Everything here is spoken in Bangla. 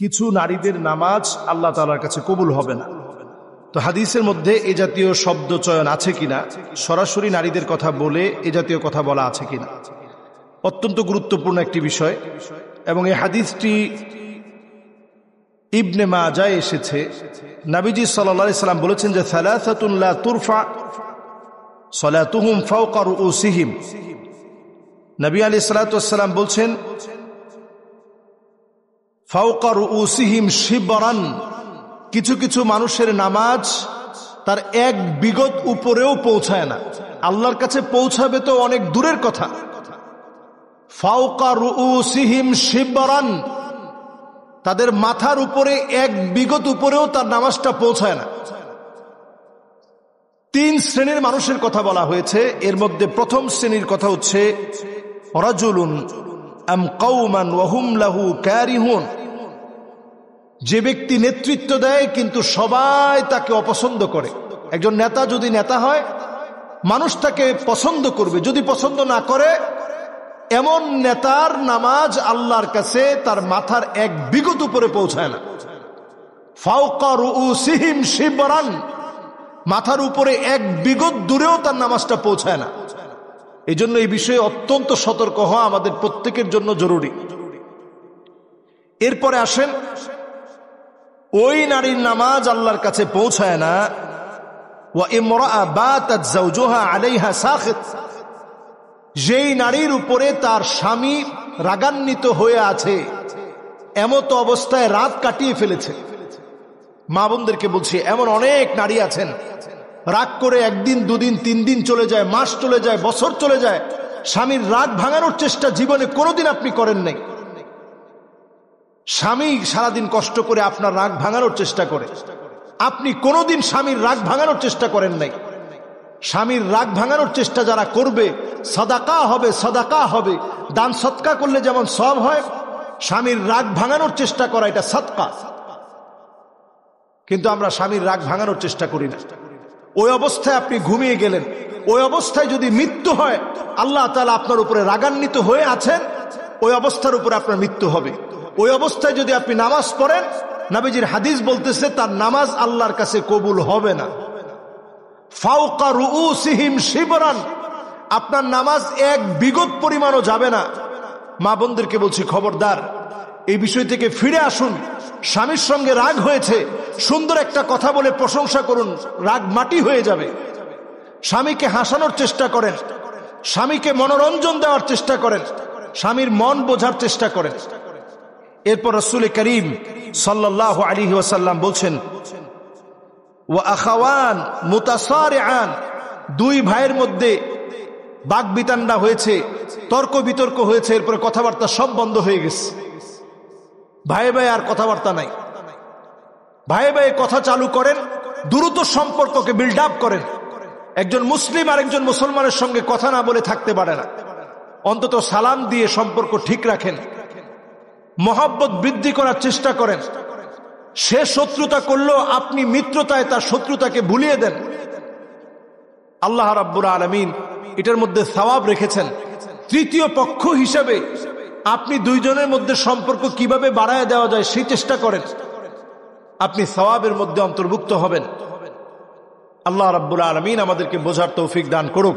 কিছু নারীদের নামাজ আল্লাহ তাআলার কাছে কবুল হবে না। তো হাদিসের মধ্যে এ জাতীয় শব্দ চয়ন আছে কিনা, সরাসরি নারীদের কথা বলে এ জাতীয় কথা বলা আছে কিনা, অত্যন্ত গুরুত্বপূর্ণ একটি বিষয়। এবং এই হাদিসটি ইবনে মাজায় এসেছে। নবীজি সাল্লাল্লাহু আলাইহি সাল্লাম বলেছেন যে সালাসাতুন লা তুরফা সালাতুহুম ফাওকা রুউসিহিম। নবী আলাইহিস সালাতু ওয়াস সালাম বলছেন ফাওকা রুউসিহিম শিবরান, কিছু কিছু মানুষের নামাজ তার এক বিগত উপরেও পৌঁছায় না। আল্লাহর কাছে পৌঁছাবে তো অনেক দূরের কথা। ফাওকা রুউসিহিম শিবরান, তাদের মাথার উপরে এক বিগত উপরেও তার নামাজটা পৌঁছায় না। তিন শ্রেণীর মানুষের কথা বলা হয়েছে। এর মধ্যে প্রথম শ্রেণীর কথা হচ্ছে রাজুলুন আম কওমান ওয়া হুম লাহু কারিহুন, যে ব্যক্তি নেতৃত্ব দেয় কিন্তু সবাই তাকে অপছন্দ করে। একজন নেতা যদি নেতা হয়, মানুষ তাকে পছন্দ করবে। যদি পছন্দ না করে, এমন নেতার নামাজ আল্লাহর কাছে তার মাথার এক বিগত উপরে পৌঁছায় না। ফাওকা রুউসিহিম শিবরান, মাথার উপরে এক বিগত দূরেও তার নামাজটা পৌঁছায় না। এই জন্য এই বিষয়ে অত্যন্ত সতর্ক হওয়া আমাদের প্রত্যেকের জন্য জরুরি। এরপরে আসেন, ওই নারীর নামাজ আল্লাহর কাছে পৌঁছায় না ওয়া ইমরাআ বাতাত যাওজুহা আলাইহা সাখিত, যেই নারীর উপরে তার স্বামী রাগান্বিত হয়ে আছে, এমত অবস্থায় রাত কাটিয়ে ফেলেছে। মা বোনদেরকে বলছি, এমন অনেক নারী আছেন রাগ করে একদিন দুদিন তিন দিন চলে যায়, মাস চলে যায়, বছর চলে যায়, স্বামীর রাগ ভাঙানোর চেষ্টা জীবনে কোনোদিন আপনি করেন নাই। স্বামী সারাদিন কষ্ট করে আপনার রাগ ভাঙানোর চেষ্টা করে, আপনি কোনোদিন স্বামীর রাগ ভাঙানোর চেষ্টা করেন নাই। স্বামীর রাগ ভাঙানোর চেষ্টা যারা করবে, সাদাকা হবে, সাদাকা হবে। দান সৎকা করলে যেমন সব হয়, স্বামীর রাগ ভাঙানোর চেষ্টা করা এটা সাদকা। কিন্তু আমরা স্বামীর রাগ ভাঙানোর চেষ্টা করি না। ওই অবস্থায় আপনি ঘুমিয়ে গেলেন, ওই অবস্থায় যদি মৃত্যু হয়, আল্লাহ তাআলা আপনার উপরে রাগান্বিত হয়ে আছেন, ওই অবস্থার উপরে আপনার মৃত্যু হবে। ওই অবস্থায় যদি আপনি নামাজ পড়েন, নবীজির হাদিস বলতেছে তার নামাজ আল্লাহর কাছে কবুল হবে না। ফাওকা রুউসিহিম শিবরান, আপনার নামাজ এক বিগত পরিমাণও যাবে না। মা বোনদেরকে বলছি, খবরদার, এই বিষয় থেকে ফিরে আসুন। স্বামীর সঙ্গে রাগ হয়েছে, সুন্দর একটা কথা বলে প্রশংসা করুন, রাগ মাটি হয়ে যাবে। স্বামীকে হাসানোর চেষ্টা করেন, স্বামীকে মনোরঞ্জন দেওয়ার চেষ্টা করেন, স্বামীর মন বোঝার চেষ্টা করেন। এরপর রাসূল করিম সাল্লাল্লাহু আলাইহি ওয়াসাল্লাম বলছেন ওয়া আখাওয়ান মুতাসারিআন, দুই ভাইয়ের মধ্যে বাকবিতণ্ডা হয়েছে, তর্ক বিতর্ক হয়েছে, এরপরে কথাবার্তা সব বন্ধ হয়ে গেছে। ভাই ভাই আর কথাবার্তা নাই। ভাই ভাই কথা চালু করেন, দ্রুত সম্পর্ককে বিল্ড আপ করেন। একজন মুসলিম আর একজন মুসলমানের সঙ্গে কথা না বলে থাকতে পারে না। অন্তত সালাম দিয়ে সম্পর্ক ঠিক রাখেন, মহব্বত বৃদ্ধি করার চেষ্টা করেন। সে শত্রুতা করলো, আপনি মিত্রতায় তার শত্রুতাকে ভুলিয়ে দেন। আল্লাহ রাব্বুল আলামিন এটার মধ্যে সওয়াব রেখেছেন। তৃতীয় পক্ষ হিসেবে আপনি দুইজনের মধ্যে সম্পর্ক কিভাবে বাড়ায় দেওয়া যায় সেই চেষ্টা করেন, আপনি সওয়াবের মধ্যে অন্তর্ভুক্ত হবেন। আল্লাহ রাব্বুল আলামিন আমাদেরকে বোঝার তৌফিক দান করুক।